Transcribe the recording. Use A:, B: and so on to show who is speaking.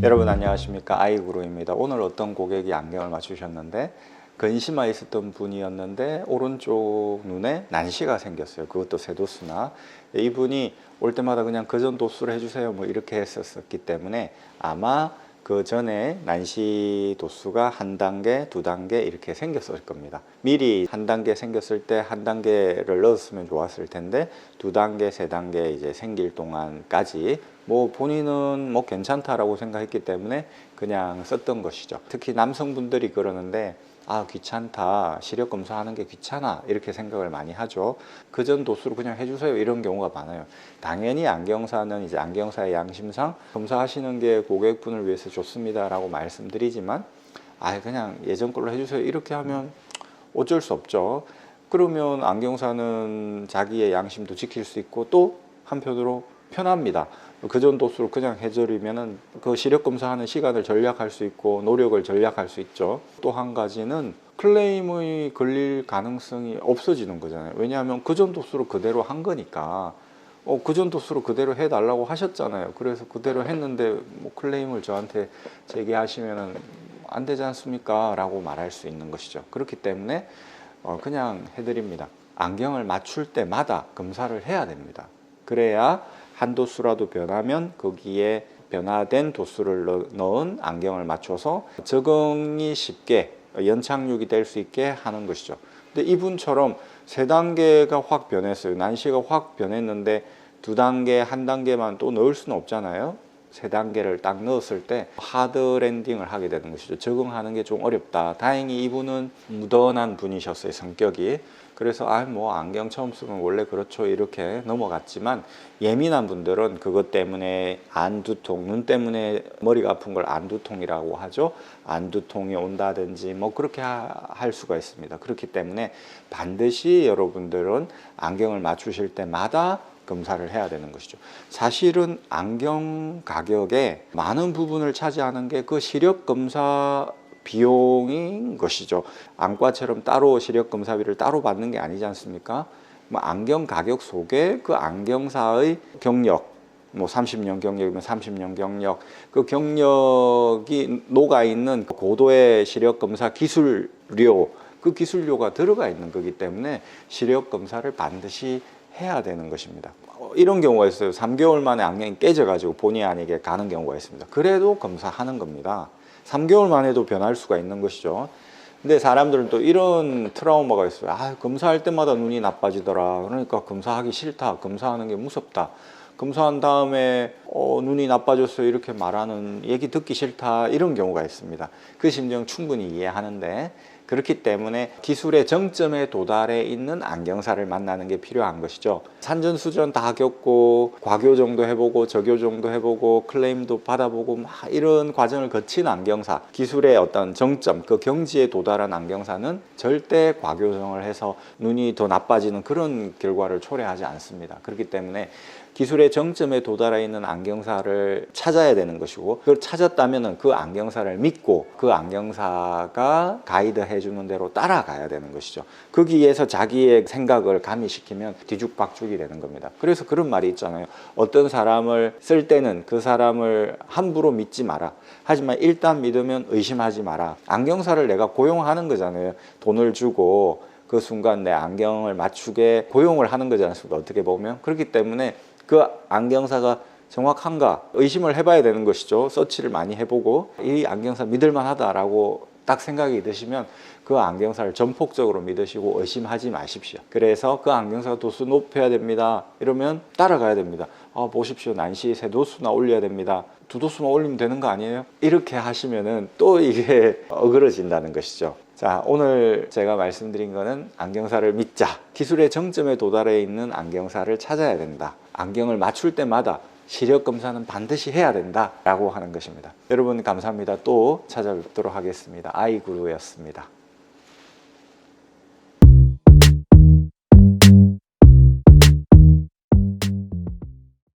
A: 여러분 안녕하십니까, 아이구루입니다. 오늘 어떤 고객이 안경을 맞추셨는데 근시만 있었던 분이었는데 오른쪽 눈에 난시가 생겼어요. 그것도 세도수나. 이분이 올 때마다 그냥 그전 도수를 해주세요 뭐 이렇게 했었기 때문에 아마 그 전에 난시 도수가 한 단계, 두 단계 이렇게 생겼을 겁니다. 미리 한 단계 생겼을 때 한 단계를 넣었으면 좋았을 텐데 두 단계, 세 단계 이제 생길 동안까지 뭐 본인은 뭐 괜찮다라고 생각했기 때문에 그냥 썼던 것이죠. 특히 남성분들이 그러는데 아, 귀찮다, 시력 검사하는 게 귀찮아 이렇게 생각을 많이 하죠. 그전 도수로 그냥 해주세요 이런 경우가 많아요. 당연히 안경사는 이제 안경사의 양심상 검사하시는 게 고객분을 위해서 좋습니다 라고 말씀드리지만 아, 그냥 예전 걸로 해주세요 이렇게 하면 어쩔 수 없죠. 그러면 안경사는 자기의 양심도 지킬 수 있고 또 한편으로 편합니다. 그전 도수로 그냥 해버리면은 그 시력 검사하는 시간을 절약할 수 있고 노력을 절약할 수 있죠. 또 한 가지는 클레임이 걸릴 가능성이 없어지는 거잖아요. 왜냐하면 그전 도수로 그대로 한 거니까 그전 도수로 그대로 해달라고 하셨잖아요. 그래서 그대로 했는데 뭐 클레임을 저한테 제기하시면은 안 되지 않습니까? 라고 말할 수 있는 것이죠. 그렇기 때문에 그냥 해드립니다. 안경을 맞출 때마다 검사를 해야 됩니다. 그래야 한 도수라도 변하면 거기에 변화된 도수를 넣은 안경을 맞춰서 적응이 쉽게 연착륙이 될 수 있게 하는 것이죠. 근데 이분처럼 세 단계가 확 변했어요. 난시가 확 변했는데 두 단계, 한 단계만 또 넣을 수는 없잖아요. 세 단계를 딱 넣었을 때 하드 랜딩을 하게 되는 것이죠. 적응하는 게 좀 어렵다. 다행히 이분은 무던한 분이셨어요, 성격이. 그래서 뭐 안경 처음 쓰면 원래 그렇죠 이렇게 넘어갔지만 예민한 분들은 그것 때문에 안두통, 눈 때문에 머리가 아픈 걸 안두통이라고 하죠. 안두통이 온다든지 뭐 그렇게 할 수가 있습니다. 그렇기 때문에 반드시 여러분들은 안경을 맞추실 때마다 검사를 해야 되는 것이죠. 사실은 안경 가격의 많은 부분을 차지하는 게 그 시력 검사 비용인 것이죠. 안과처럼 따로 시력 검사비를 따로 받는 게 아니지 않습니까? 뭐 안경 가격 속에 그 안경사의 경력, 뭐 30년 경력이면 30년 경력, 그 경력이 녹아 있는 고도의 시력 검사 기술료, 그 기술료가 들어가 있는 거기 때문에 시력 검사를 반드시 해야 되는 것입니다. 이런 경우가 있어요. 3개월 만에 안경이 깨져가지고 본의 아니게 가는 경우가 있습니다. 그래도 검사하는 겁니다. 3개월 만에도 변할 수가 있는 것이죠. 근데 사람들은 또 이런 트라우마가 있어요. 아, 검사할 때마다 눈이 나빠지더라. 그러니까 검사하기 싫다. 검사하는 게 무섭다. 검사한 다음에 눈이 나빠졌어요 이렇게 말하는 얘기 듣기 싫다 이런 경우가 있습니다. 그 심정 충분히 이해하는데 그렇기 때문에 기술의 정점에 도달해 있는 안경사를 만나는 게 필요한 것이죠. 산전수전 다 겪고 과교정도 해보고 저교정도 해보고 클레임도 받아보고 막 이런 과정을 거친 안경사, 기술의 어떤 정점, 그 경지에 도달한 안경사는 절대 과교정을 해서 눈이 더 나빠지는 그런 결과를 초래하지 않습니다. 그렇기 때문에 기술의 정점에 도달해 있는 안경사를 찾아야 되는 것이고 그걸 찾았다면 그 안경사를 믿고 그 안경사가 가이드 해주는 대로 따라가야 되는 것이죠. 거기에서 자기의 생각을 가미시키면 뒤죽박죽이 되는 겁니다. 그래서 그런 말이 있잖아요. 어떤 사람을 쓸 때는 그 사람을 함부로 믿지 마라. 하지만 일단 믿으면 의심하지 마라. 안경사를 내가 고용하는 거잖아요. 돈을 주고 그 순간 내 안경을 맞추게 고용을 하는 거지 않습니까? 어떻게 보면. 그렇기 때문에 그 안경사가 정확한가 의심을 해봐야 되는 것이죠. 서치를 많이 해보고 이 안경사 믿을만하다라고 딱 생각이 드시면 그 안경사를 전폭적으로 믿으시고 의심하지 마십시오. 그래서 그 안경사 도수 높여야 됩니다. 이러면 따라가야 됩니다. 보십시오. 난시 세 도수나 올려야 됩니다. 두 도수만 올리면 되는 거 아니에요? 이렇게 하시면은 또 이게 어그러진다는 것이죠. 자, 오늘 제가 말씀드린 거는 안경사를 믿자. 기술의 정점에 도달해 있는 안경사를 찾아야 된다. 안경을 맞출 때마다 시력 검사는 반드시 해야 된다 라고 하는 것입니다. 여러분 감사합니다. 또 찾아뵙도록 하겠습니다. 아이구루였습니다.